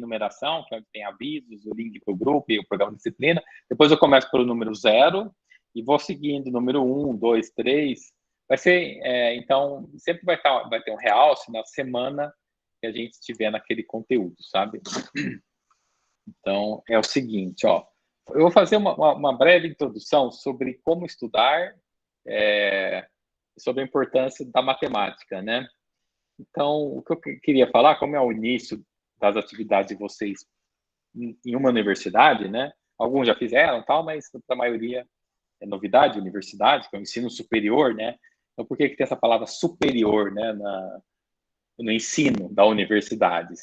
numeração, que é onde tem avisos, o link para o grupo e o programa de disciplina. Depois eu começo pelo número 0 e vou seguindo número 1, 2, 3. Vai ser, então, sempre vai ter um realce na semana que a gente estiver naquele conteúdo, sabe? Então, é o seguinte, ó. Eu vou fazer uma breve introdução sobre como estudar, sobre a importância da matemática, né? Então, o que eu queria falar, como é o início das atividades de vocês em uma universidade, né? Alguns já fizeram, tal, mas para a maioria é novidade, universidade, que é o ensino superior, né? Então, por que tem essa palavra superior, né, no ensino da universidade?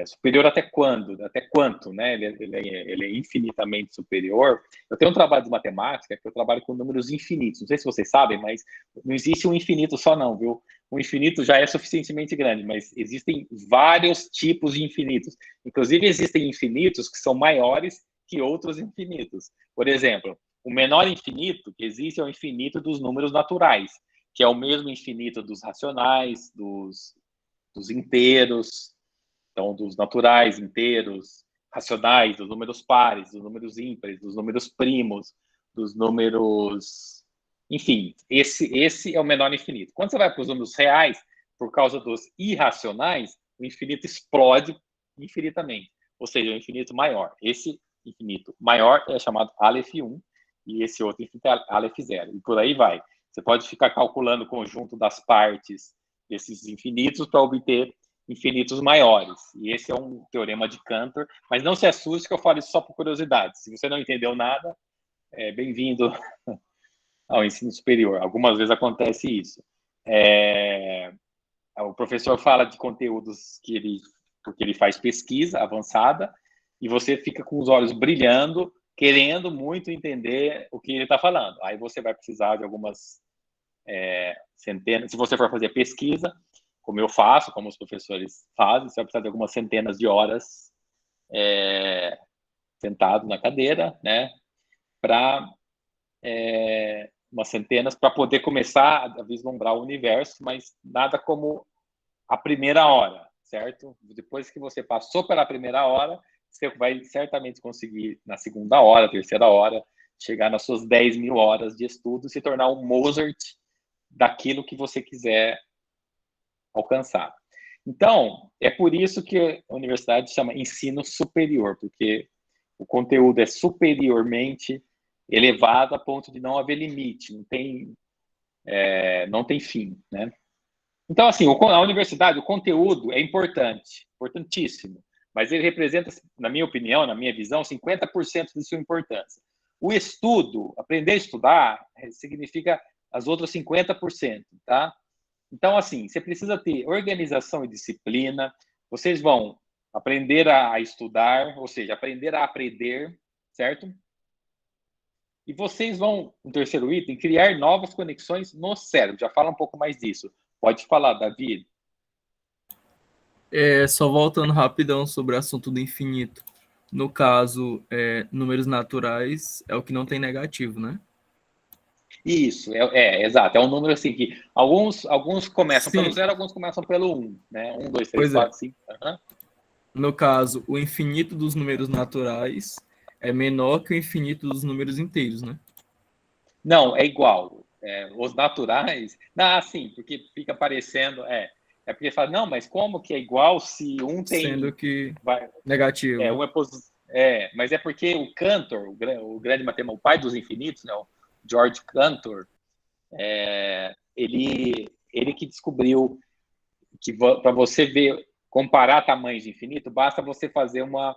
Superior até quando? Até quanto, né? Ele é infinitamente superior. Eu tenho um trabalho de matemática que eu trabalho com números infinitos. Não sei se vocês sabem, mas não existe um infinito só não, viu? O infinito já é suficientemente grande, mas existem vários tipos de infinitos. Inclusive, existem infinitos que são maiores que outros infinitos. Por exemplo, o menor infinito que existe é o infinito dos números naturais, que é o mesmo infinito dos racionais, dos inteiros, então, dos naturais, inteiros, racionais, dos números pares, dos números ímpares, dos números primos, dos números... Enfim, esse é o menor infinito. Quando você vai para os números reais, por causa dos irracionais, o infinito explode infinitamente, ou seja, o infinito maior. Esse infinito maior é chamado Aleph 1 e esse outro infinito é Aleph 0. E por aí vai. Você pode ficar calculando o conjunto das partes desses infinitos para obter infinitos maiores. E esse é um teorema de Cantor, mas não se assuste que eu falo isso só por curiosidade. Se você não entendeu nada, bem-vindo ao ensino superior. Algumas vezes acontece isso. O professor fala de conteúdos porque ele faz pesquisa avançada, e você fica com os olhos brilhando, querendo muito entender o que ele está falando. Aí você vai precisar de algumas centenas, se você for fazer pesquisa, como eu faço, como os professores fazem, você vai precisar de algumas centenas de horas sentado na cadeira, né, para umas centenas, para poder começar a vislumbrar o universo, mas nada como a primeira hora, certo? Depois que você passou pela primeira hora, você vai certamente conseguir, na segunda hora, terceira hora, chegar nas suas 10 mil horas de estudo e se tornar um Mozart daquilo que você quiser alcançar. Então, é por isso que a universidade chama ensino superior, porque o conteúdo é superiormente elevado a ponto de não haver limite, não tem fim, né? Então, assim, a universidade, o conteúdo é importante, importantíssimo, mas ele representa, na minha opinião, na minha visão, 50% de sua importância. O estudo, aprender a estudar, significa as outras 50%, tá? Então, assim, você precisa ter organização e disciplina, vocês vão aprender a estudar, ou seja, aprender a aprender, certo? E vocês vão, no terceiro item, criar novas conexões no cérebro. Já fala um pouco mais disso. Pode falar, Davi. Só voltando rapidão sobre o assunto do infinito. No caso, números naturais é o que não tem negativo, né? Isso, exato. É um número assim que alguns começam pelo Sim, 0, alguns começam pelo 1, né? 1, 2, 3, pois é. 4, 5. Uhum. No caso, o infinito dos números naturais é menor que o infinito dos números inteiros, né? Não, é igual. Os naturais. Não, sim, porque fica parecendo. É porque fala, não, mas como que é igual se um Sendo tem. que Vai, negativo. um é mas é porque o Cantor, o grande matemático, o pai dos infinitos, né, o George Cantor, ele que descobriu que para você ver, comparar tamanhos de infinito, basta você fazer uma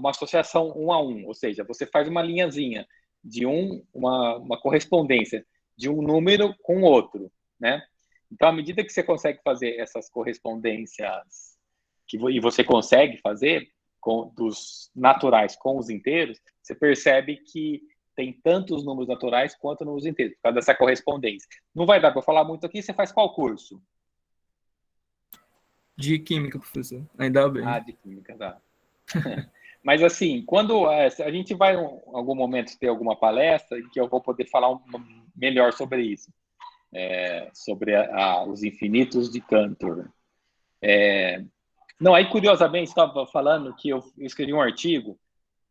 associação 1 a 1, ou seja, você faz uma linhazinha de uma correspondência de um número com outro, né? Então, à medida que você consegue fazer essas correspondências e você consegue fazer dos naturais com os inteiros, você percebe que tem tanto os números naturais quanto números inteiros, por causa dessa correspondência. Não vai dar para falar muito aqui, você faz qual curso? De química, professor. Ainda bem. De química, tá. Mas, assim, quando a gente vai em algum momento ter alguma palestra que eu vou poder falar melhor sobre isso, sobre os infinitos de Cantor. Não, aí curiosamente estava falando que eu escrevi um artigo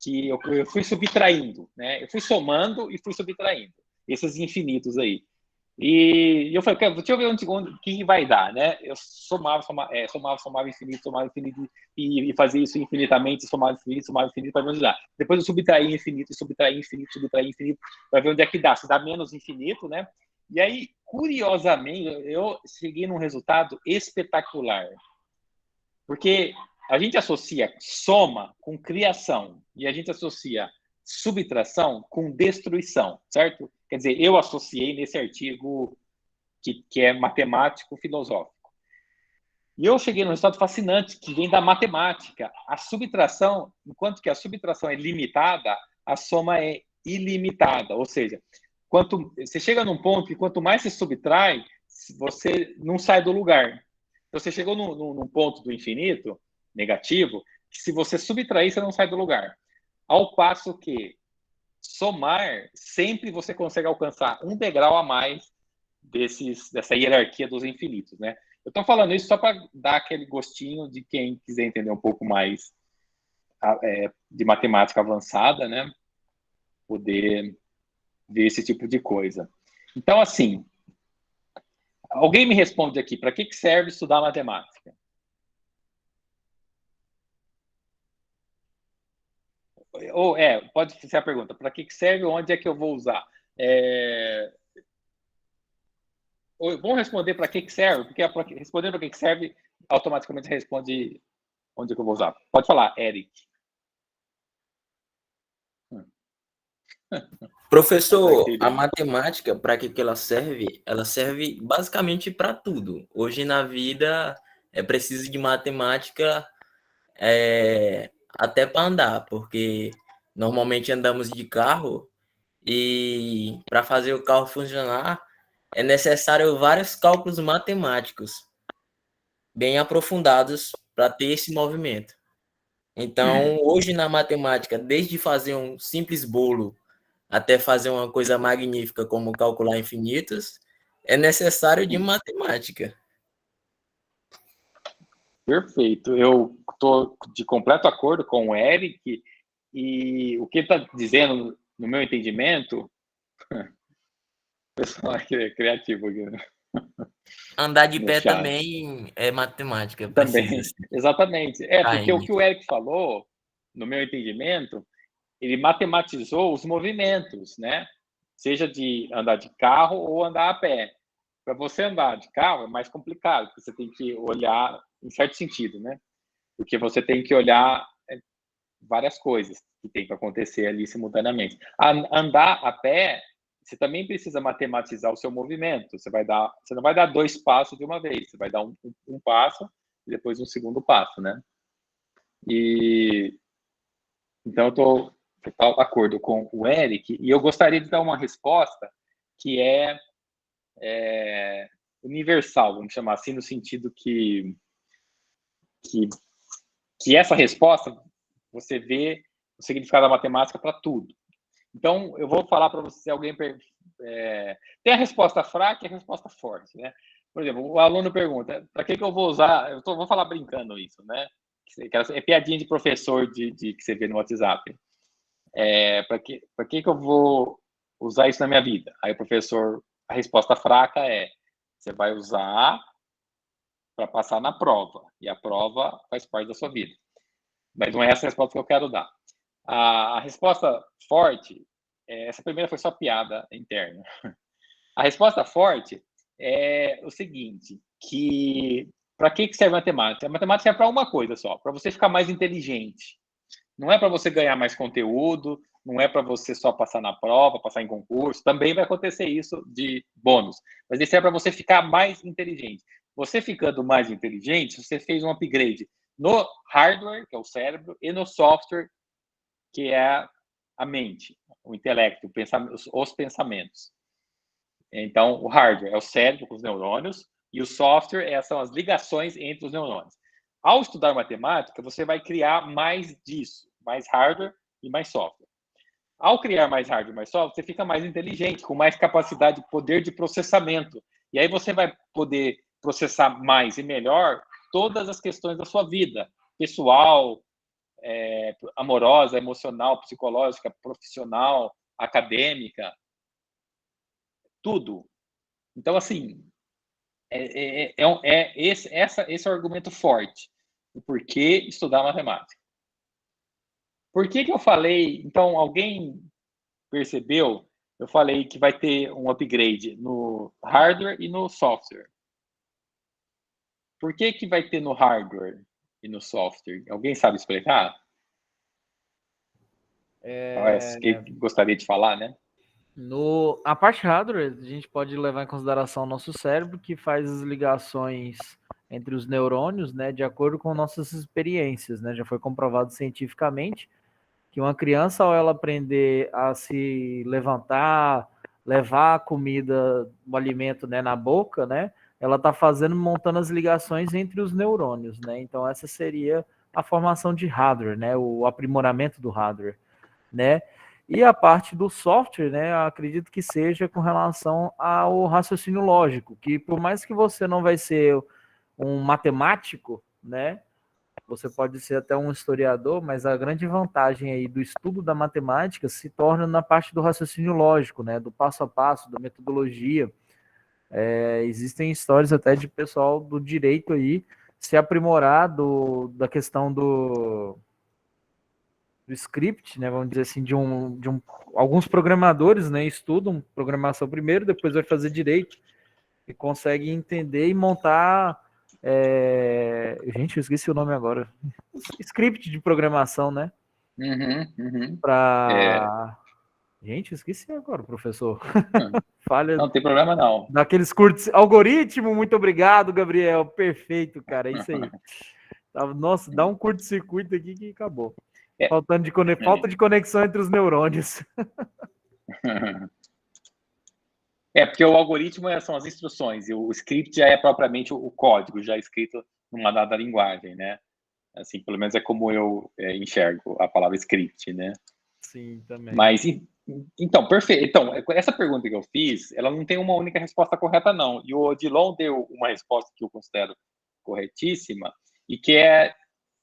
que eu fui subtraindo, né? Eu fui somando e fui subtraindo esses infinitos aí. E eu falei, deixa eu ver onde que vai dar, né? Eu somava infinito, e fazia isso infinitamente, somava infinito para me ajudar. Depois eu subtraía infinito, subtraía infinito, para ver onde é que dá. Se dá menos infinito, né? E aí, curiosamente, eu cheguei num resultado espetacular. Porque a gente associa soma com criação e a gente associa subtração com destruição, certo? Quer dizer, eu associei nesse artigo que é matemático filosófico. E eu cheguei num resultado fascinante que vem da matemática. A subtração, enquanto que a subtração é limitada, a soma é ilimitada. Ou seja, você chega num ponto que quanto mais você subtrai, você não sai do lugar. Então, você chegou num ponto do infinito, negativo, que se você subtrair, você não sai do lugar. Ao passo que somar, sempre você consegue alcançar um degrau a mais dessa hierarquia dos infinitos, né? Eu estou falando isso só para dar aquele gostinho de quem quiser entender um pouco mais de matemática avançada, né? Poder ver esse tipo de coisa. Então, assim, alguém me responde aqui, para que serve estudar matemática? Ou pode ser a pergunta, para que serve, onde é que eu vou usar? Vamos responder para que serve, porque respondendo para que serve, automaticamente responde onde é que eu vou usar. Pode falar, Eric. Professor, a matemática, para que ela serve? Ela serve basicamente para tudo. Hoje na vida é preciso de matemática até para andar, porque normalmente andamos de carro e para fazer o carro funcionar é necessário vários cálculos matemáticos bem aprofundados para ter esse movimento. Então, hoje na matemática, desde fazer um simples bolo até fazer uma coisa magnífica como calcular infinitos, é necessário de matemática. Perfeito. Eu estou de completo acordo com o Eric, e o que ele está dizendo, no meu entendimento, o pessoal é criativo aqui, né? Andar de pé também é matemática. Também, exatamente. Porque o que o Eric falou, no meu entendimento, ele matematizou os movimentos, né? Seja de andar de carro ou andar a pé. Para você andar de carro é mais complicado, porque você tem que olhar, em certo sentido, né? Porque você tem que olhar várias coisas que tem que acontecer ali simultaneamente. Andar a pé, você também precisa matematizar o seu movimento. Você não vai dar 2 passos de uma vez, você vai dar um passo e depois um segundo passo, né? Então eu estou de acordo com o Eric, e eu gostaria de dar uma resposta que é universal, vamos chamar assim, no sentido que essa resposta, você vê o significado da matemática para tudo. Então, eu vou falar para você, se alguém tem a resposta fraca e a resposta forte, né? Por exemplo, o aluno pergunta, para que eu vou usar, vou falar brincando isso, né? É piadinha de professor que você vê no WhatsApp. Para que eu vou usar isso na minha vida? Aí o professor, a resposta fraca você vai usar para passar na prova, e a prova faz parte da sua vida. Mas não é essa a resposta que eu quero dar. A resposta forte, essa primeira foi só piada interna. A resposta forte é o seguinte, que para que serve a matemática? A matemática é para uma coisa só, para você ficar mais inteligente. Não é para você ganhar mais conteúdo, não é para você só passar na prova, passar em concurso, também vai acontecer isso de bônus, mas isso é para você ficar mais inteligente. Você ficando mais inteligente, você fez um upgrade no hardware, que é o cérebro, e no software, que é a mente, o intelecto, os pensamentos. Então, o hardware é o cérebro com os neurônios, e o software são as ligações entre os neurônios. Ao estudar matemática, você vai criar mais disso, mais hardware e mais software. Ao criar mais hardware e mais software, você fica mais inteligente, com mais capacidade, poder de processamento. E aí você vai poder processar mais e melhor todas as questões da sua vida, pessoal, amorosa, emocional, psicológica, profissional, acadêmica, tudo. Então, assim, esse é o argumento forte do porquê estudar matemática. Por que eu falei? Então, alguém percebeu? Eu falei que vai ter um upgrade no hardware e no software. Por que vai ter no hardware e no software? Alguém sabe explicar? Quem gostaria de falar, né? A parte hardware, a gente pode levar em consideração o nosso cérebro, que faz as ligações entre os neurônios, né, de acordo com nossas experiências, né? Já foi comprovado cientificamente que uma criança, ao ela aprender a se levantar, levar a comida, o alimento, né, na boca, né, ela está montando as ligações entre os neurônios, né? Então essa seria a formação de hardware, né, o aprimoramento do hardware, né? E a parte do software, né, acredito que seja com relação ao raciocínio lógico, que por mais que você não vai ser um matemático, né, você pode ser até um historiador, mas a grande vantagem aí do estudo da matemática se torna na parte do raciocínio lógico, né, do passo a passo, da metodologia. Existem histórias até de pessoal do direito aí se aprimorar da questão do script, né, vamos dizer assim, alguns programadores, né, estudam programação primeiro, depois vai fazer direito e consegue entender e montar, gente, eu esqueci o nome agora, script de programação, né, gente, eu esqueci agora, professor. Falha. Não tem problema não. Daqueles curtos algoritmo, muito obrigado, Gabriel, perfeito, cara, é isso aí. Nossa, dá um curto-circuito aqui que acabou. Falta de conexão entre os neurônios. Porque o algoritmo são as instruções, e o script já é propriamente o código, já escrito numa dada linguagem, né? Assim, pelo menos é como eu enxergo a palavra script, né? Sim, também. Mas, então, perfeito. Então, essa pergunta que eu fiz, ela não tem uma única resposta correta, não. E o Odilon deu uma resposta que eu considero corretíssima, e que é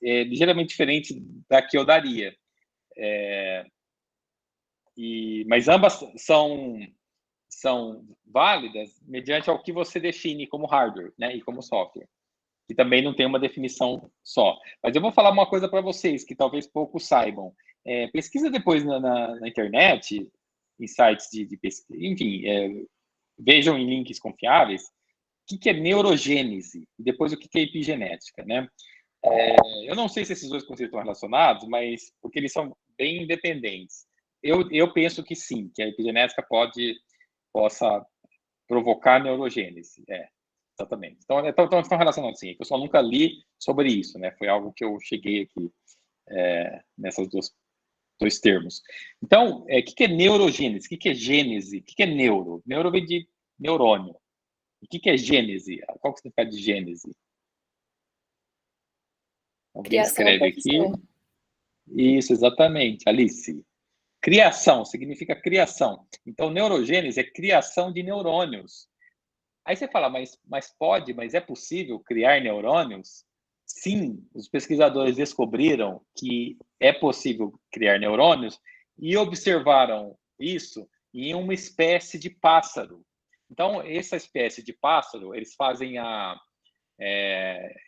ligeiramente diferente da que eu daria. Mas ambas são válidas mediante ao que você define como hardware, né, e como software, que também não tem uma definição só. Mas eu vou falar uma coisa para vocês que talvez poucos saibam. Pesquisa depois na internet, em sites de pesquisa, enfim, vejam em links confiáveis o que é neurogênese e depois o que é epigenética, né? Eu não sei se esses dois conceitos estão relacionados, mas porque eles são bem independentes. Eu penso que sim, que a epigenética possa provocar neurogênese. Exatamente. Então estão relacionados sim. Eu só nunca li sobre isso, né? Foi algo que eu cheguei aqui nessas dois termos. Então, o que é neurogênese? O que é gênese? O que é neuro? Neuro vem de neurônio. O que é gênese? Qual é o significado de gênese? Alguém escreve aqui. Isso, exatamente, Alice. Criação, significa criação. Então, neurogênese é criação de neurônios. Aí você fala, mas é possível criar neurônios? Sim, os pesquisadores descobriram que é possível criar neurônios e observaram isso em uma espécie de pássaro. Então, essa espécie de pássaro, eles fazem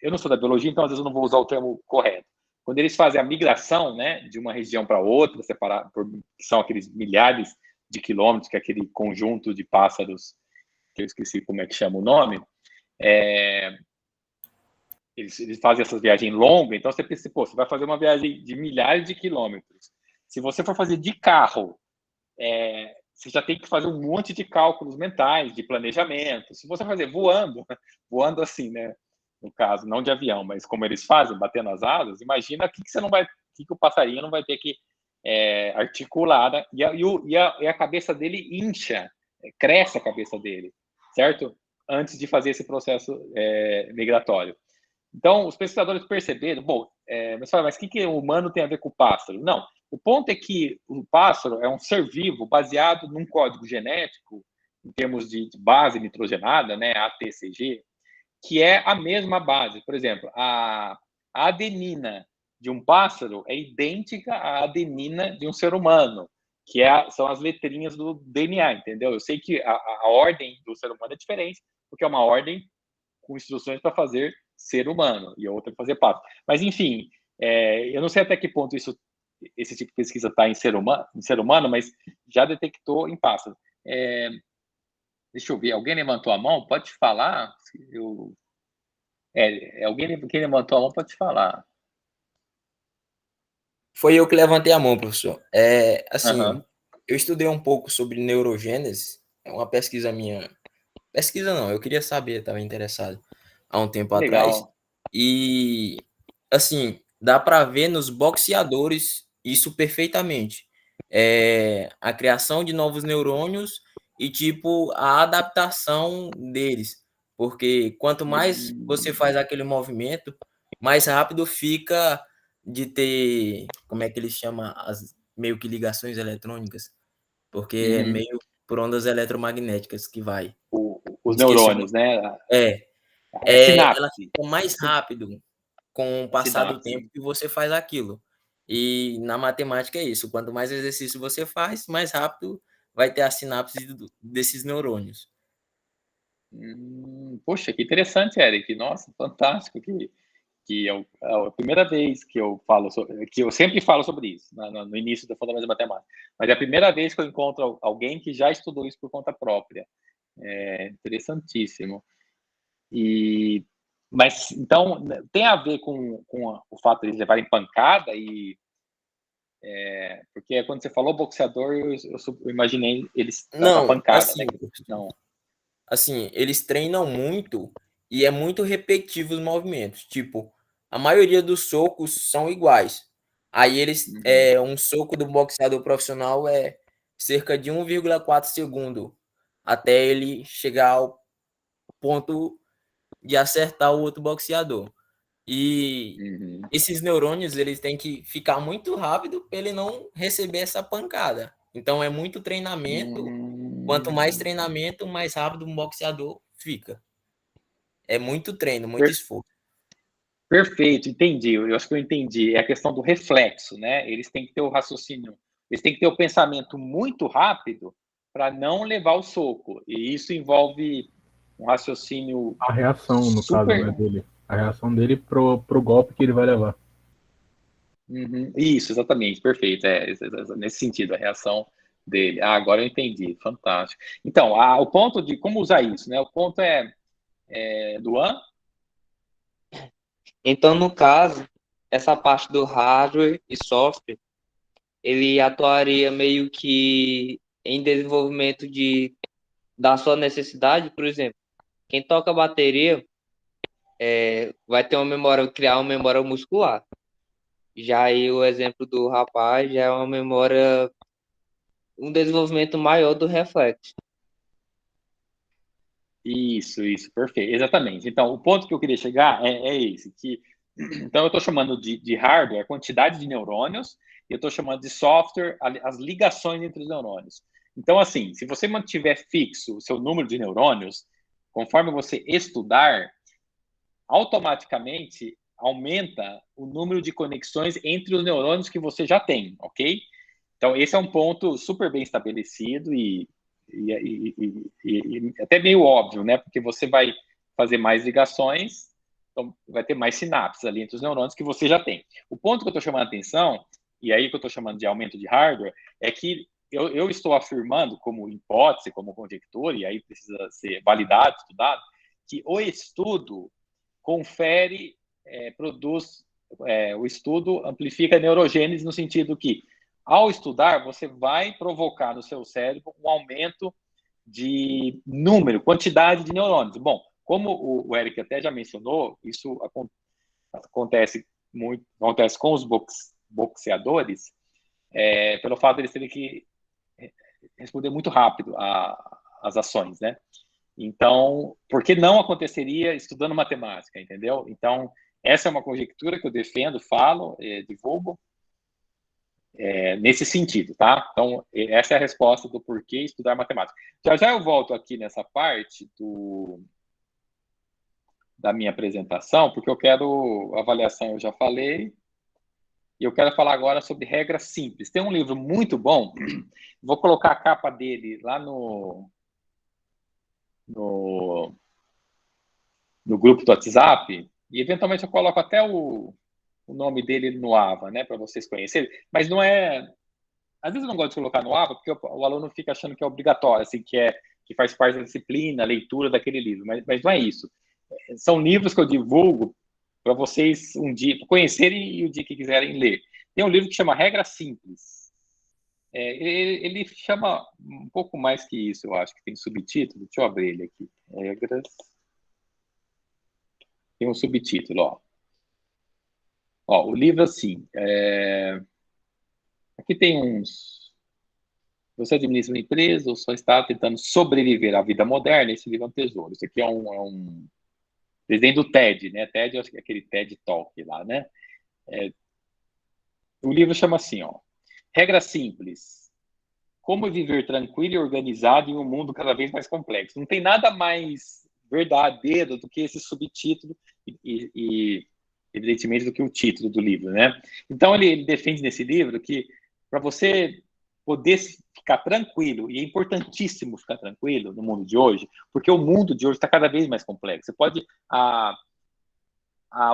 eu não sou da biologia, então às vezes eu não vou usar o termo correto. Quando eles fazem a migração, né, de uma região para outra, que são aqueles milhares de quilômetros, que é aquele conjunto de pássaros, que eu esqueci como é que chama o nome, eles fazem essa viagem longa, então você pensa, você vai fazer uma viagem de milhares de quilômetros. Se você for fazer de carro, você já tem que fazer um monte de cálculos mentais, de planejamento. Se você fazer voando assim, né? No caso, não de avião, mas como eles fazem, batendo as asas, imagina que o passarinho não vai ter que articular, né? E a cabeça dele incha, cresce a cabeça dele, certo? Antes de fazer esse processo migratório. Então, os pesquisadores perceberam, mas o que o humano tem a ver com o pássaro? Não, o ponto é que o pássaro é um ser vivo baseado num código genético, em termos de base nitrogenada, né, ATCG, que é a mesma base. Por exemplo, a adenina de um pássaro é idêntica à adenina de um ser humano, que são as letrinhas do DNA, entendeu? Eu sei que a ordem do ser humano é diferente, porque é uma ordem com instruções para fazer ser humano e outra para fazer pássaro. Mas, enfim, eu não sei até que ponto esse tipo de pesquisa está em ser humano, mas já detectou em pássaro. Deixa eu ver, alguém levantou a mão? Pode falar? Quem levantou a mão pode falar. Foi eu que levantei a mão, professor. Uhum. Eu estudei um pouco sobre neurogênese, é uma pesquisa minha. Pesquisa não, eu queria saber, estava interessado há um tempo atrás. Legal. E, assim, dá para ver nos boxeadores isso perfeitamente. A criação de novos neurônios e, tipo, a adaptação deles. Porque quanto mais você faz aquele movimento, mais rápido fica de ter, como é que eles chamam, as meio que ligações eletrônicas. Porque é Uhum. meio por ondas eletromagnéticas que vai. Os Esqueci o neurônios, nome. né? Ela Sinapse. fica mais rápido com o passar do Sinapse. tempo que você faz aquilo. E na matemática é isso. Quanto mais exercício você faz, mais rápido vai ter a sinapse desses neurônios. Poxa, que interessante, Eric. Nossa, fantástico. Que é a primeira vez que eu falo que eu sempre falo sobre isso no início da Fundamentos de Matemática, mas é a primeira vez que eu encontro alguém que já estudou isso por conta própria. É interessantíssimo. Mas então tem a ver com o fato de eles levarem pancada porque quando você falou boxeador, eu imaginei eles da Não, pancada, né? Não. assim, eles treinam muito e é muito repetitivo os movimentos. Tipo, a maioria dos socos são iguais. Aí um soco do boxeador profissional é cerca de 1,4 segundo até ele chegar ao ponto de acertar o outro boxeador. E Uhum. esses neurônios, eles têm que ficar muito rápido para ele não receber essa pancada. Então é muito treinamento. Quanto mais treinamento, mais rápido um boxeador fica. É muito treino, muito esforço. Perfeito, entendi. Eu acho que eu entendi. É a questão do reflexo, né? Eles têm que ter o raciocínio, eles têm que ter o pensamento muito rápido para não levar o soco. E isso envolve um raciocínio A reação, no caso, né, super. dele. A reação dele pro golpe que ele vai levar. Uhum. Isso, exatamente, perfeito. Nesse sentido, a reação dele. Ah, agora eu entendi. Fantástico. Então, o ponto de como usar isso, né? O ponto Luan? Então, no caso, essa parte do hardware e software, ele atuaria meio que em desenvolvimento da sua necessidade. Por exemplo, quem toca bateria vai ter criar uma memória muscular. Já aí o exemplo do rapaz já é uma memória, um desenvolvimento maior do reflexo. Isso, perfeito, exatamente. Então, o ponto que eu queria chegar é esse, então eu estou chamando de hardware a quantidade de neurônios, e eu estou chamando de software as ligações entre os neurônios. Então, assim, se você mantiver fixo o seu número de neurônios, conforme você estudar, automaticamente aumenta o número de conexões entre os neurônios que você já tem, ok? Então, esse é um ponto super bem estabelecido e até meio óbvio, né? Porque você vai fazer mais ligações, então vai ter mais sinapses ali entre os neurônios que você já tem. O ponto que eu estou chamando a atenção, e aí que eu estou chamando de aumento de hardware, é que eu estou afirmando, como hipótese, como conjectura, e aí precisa ser validado, estudado, que o estudo produz, o estudo amplifica a neurogênese no sentido que, ao estudar, você vai provocar no seu cérebro um aumento de quantidade de neurônios. Bom, como o Eric até já mencionou, isso acontece com os boxeadores, pelo fato de eles terem que responder muito rápido às ações, né? Então, por que não aconteceria estudando matemática, entendeu? Então, essa é uma conjectura que eu defendo, falo, divulgo, nesse sentido, tá? Então, essa é a resposta do porquê estudar matemática. Já eu volto aqui nessa parte da minha apresentação, porque eu quero avaliação, eu já falei, e eu quero falar agora sobre regras simples. Tem um livro muito bom, vou colocar a capa dele lá no grupo do WhatsApp, e eventualmente eu coloco até o nome dele no AVA, né, para vocês conhecerem, mas não é... Às vezes eu não gosto de colocar no AVA, porque o aluno fica achando que é obrigatório, assim, que faz parte da disciplina, a leitura daquele livro, mas não é isso. São livros que eu divulgo para vocês um dia conhecerem e o dia que quiserem ler. Tem um livro que chama Regra Simples. Ele chama um pouco mais que isso, eu acho, que tem subtítulo. Deixa eu abrir ele aqui. Regras. Tem um subtítulo, ó. Ó, o livro, assim, aqui tem uns... Você administra uma empresa ou só está tentando sobreviver à vida moderna? Esse livro é um tesouro. Isso aqui é um desenho do TED, né? TED, eu acho que é aquele TED Talk lá, né? O livro chama assim, ó. Regra simples. Como viver tranquilo e organizado em um mundo cada vez mais complexo. Não tem nada mais verdadeiro do que esse subtítulo e evidentemente, do que o título do livro, né? Então, ele defende nesse livro que para você poder ficar tranquilo, e é importantíssimo ficar tranquilo no mundo de hoje, porque o mundo de hoje está cada vez mais complexo. Você pode... Há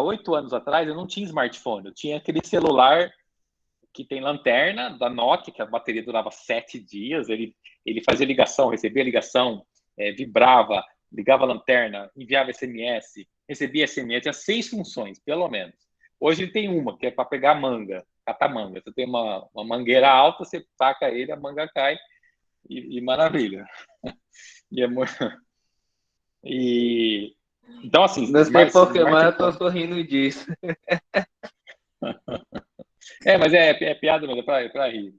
8 anos atrás, eu não tinha smartphone, eu tinha aquele celular que tem lanterna da Nokia, que a bateria durava 7 dias, ele fazia ligação, recebia ligação, vibrava, ligava a lanterna, enviava SMS, recebia SMS, tinha 6 funções, pelo menos. Hoje ele tem uma, que é para pegar manga, catar manga. Você tem uma mangueira alta, você taca ele, a manga cai, e maravilha. Então, assim... Não sei por que, mas eu tô sorrindo disso. Mas é piada mesmo, é para rir.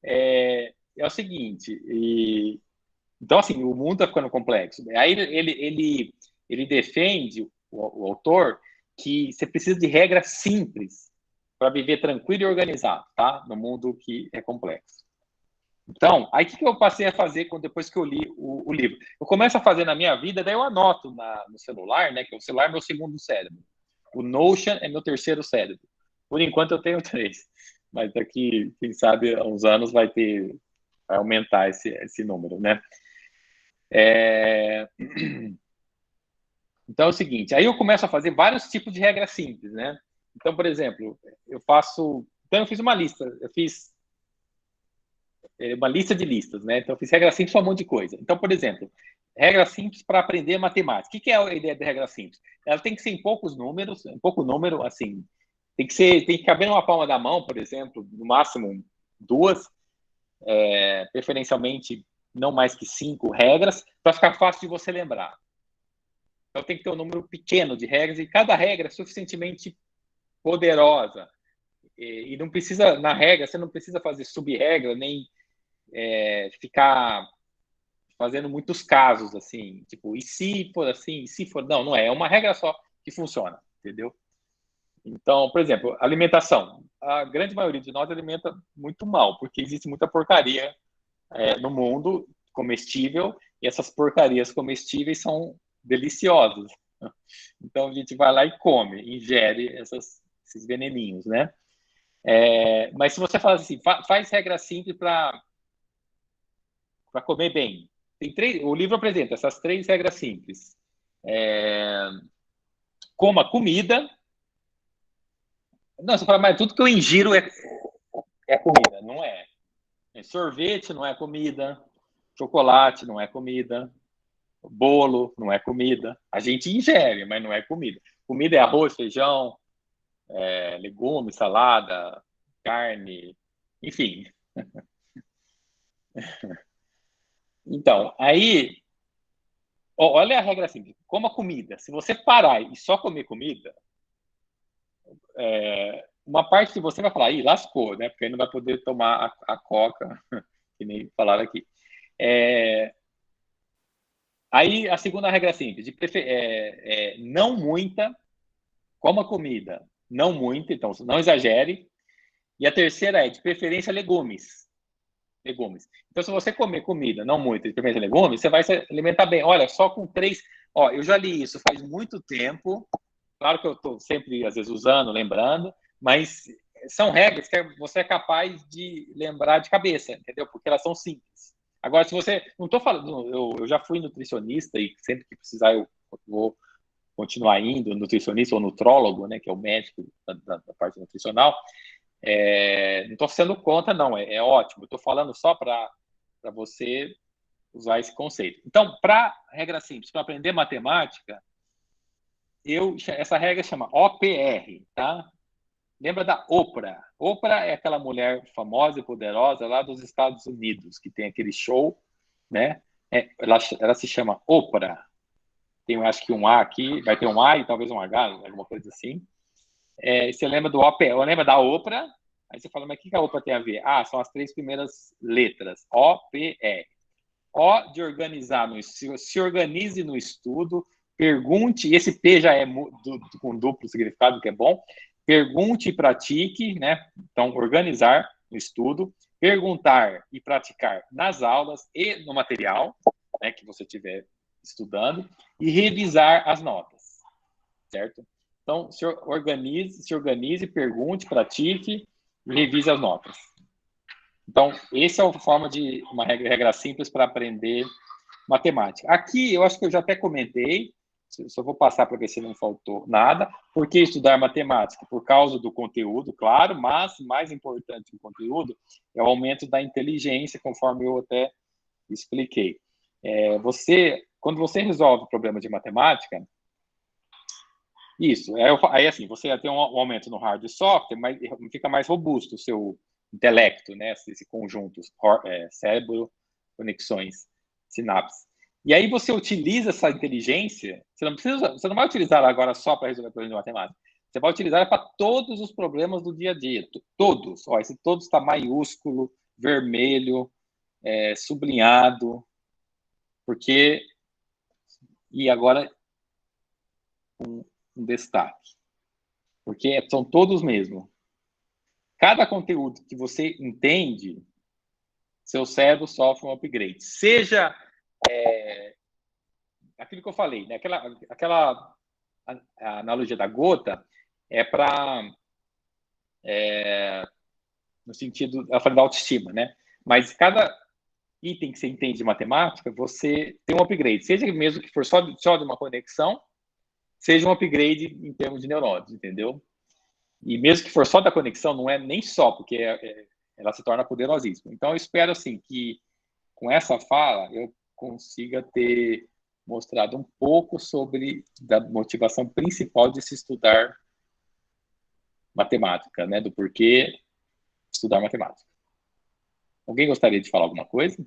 É o seguinte, então, assim, o mundo está ficando complexo. Aí ele defende, o autor, que você precisa de regras simples para viver tranquilo e organizado, tá? No mundo que é complexo. Então, aí o que eu passei a fazer depois que eu li o livro? Eu começo a fazer na minha vida, daí eu anoto no celular, né? Que o celular é meu segundo cérebro. O Notion é meu terceiro cérebro. Por enquanto eu tenho 3. Mas daqui, quem sabe, há uns anos vai aumentar esse número, né? Então é o seguinte, aí eu começo a fazer vários tipos de regras simples, né? Então, por exemplo, Então eu fiz uma lista, eu fiz uma lista de listas, né? Então eu fiz regra simples para um monte de coisa. Então, por exemplo, regra simples para aprender matemática. O que é a ideia de regra simples? Ela tem que ser em pouco número, assim, tem que caber numa palma da mão, por exemplo, no máximo 2, preferencialmente não mais que 5 regras, para ficar fácil de você lembrar. Então tem que ter um número pequeno de regras, e cada regra é suficientemente poderosa. E não precisa, na regra, você não precisa fazer sub-regra, nem ficar fazendo muitos casos, assim, tipo, e se for assim, e se for... Não é uma regra só que funciona, entendeu? Então, por exemplo, alimentação. A grande maioria de nós alimenta muito mal, porque existe muita porcaria no mundo comestível, e essas porcarias comestíveis são deliciosas. Então, a gente vai lá e come, ingere esses veneninhos, né? Mas se você fala assim, faz regra simples para comer bem. O livro apresenta essas 3 regras simples. Coma comida. Não, você fala, mas tudo que eu ingiro é comida. Não é. Sorvete não é comida. Chocolate não é comida. Bolo não é comida. A gente ingere, mas não é comida. Comida é arroz, feijão, legumes, salada, carne, enfim. Então, aí, olha a regra simples. Coma comida. Se você parar e só comer comida, uma parte de você vai falar, ih, lascou, né? Porque aí não vai poder tomar a coca, que nem falaram aqui. Aí, a segunda regra simples, não muita, coma comida, não muita, então não exagere. E a terceira de preferência, legumes. Então, se você comer comida, não muito, de preferência legumes, você vai se alimentar bem. Olha, só com 3, Ó, eu já li isso faz muito tempo. Claro que eu estou sempre, às vezes, usando, lembrando, mas são regras que você é capaz de lembrar de cabeça, entendeu? Porque elas são simples. Agora, se você... Não estou falando... Eu já fui nutricionista e sempre que precisar eu vou continuar indo, nutricionista ou nutrólogo, né, que é o médico da parte nutricional. Não estou sendo contra, não. É ótimo. Estou falando só para você usar esse conceito. Então, para regra simples, para aprender matemática, essa regra chama OPR, tá? Lembra da Oprah? Oprah é aquela mulher famosa e poderosa lá dos Estados Unidos, que tem aquele show, né? Ela se chama Oprah. Tem, acho que um A aqui, vai ter um A e talvez um H, alguma coisa assim. Você lembra do OPR? Lembra da Oprah? Aí você fala, mas o que a Oprah tem a ver? São as 3 primeiras letras. OPR. O de organizar, se organize no estudo, pergunte, e esse P já é com duplo significado, que é bom, pergunte e pratique, né? Então, organizar no estudo, perguntar e praticar nas aulas e no material, né, que você estiver estudando, e revisar as notas, certo? Então, se organize, pergunte, pratique e revise as notas. Então, essa é a forma de uma regra simples para aprender matemática. Aqui, eu acho que eu já até comentei, só vou passar para ver se não faltou nada. Por que estudar matemática? Por causa do conteúdo, claro, mas mais importante do conteúdo é o aumento da inteligência, conforme eu até expliquei. Quando você resolve problema de matemática, isso, aí assim, você tem um aumento no hardware e software, mas fica mais robusto o seu intelecto, né? Esse conjunto, cérebro, conexões, sinapses. E aí você utiliza essa inteligência, você não vai utilizar ela agora só para resolver problemas de matemática, você vai utilizar ela para todos os problemas do dia a dia, todos. Ó, esse todos está maiúsculo, vermelho, sublinhado, porque... E agora, um destaque, porque são todos mesmo. Cada conteúdo que você entende, seu cérebro sofre um upgrade. Seja aquilo que eu falei, né? Aquela analogia da gota é para no sentido, eu falei da autoestima, né? Mas cada item que você entende de matemática, você tem um upgrade. Seja mesmo que for só de uma conexão, seja um upgrade em termos de neurônios, entendeu? E mesmo que for só da conexão, não é nem só, porque ela se torna poderosíssima. Então, eu espero, assim, que com essa fala eu consiga ter mostrado um pouco sobre a motivação principal de se estudar matemática, né? Do porquê estudar matemática. Alguém gostaria de falar alguma coisa?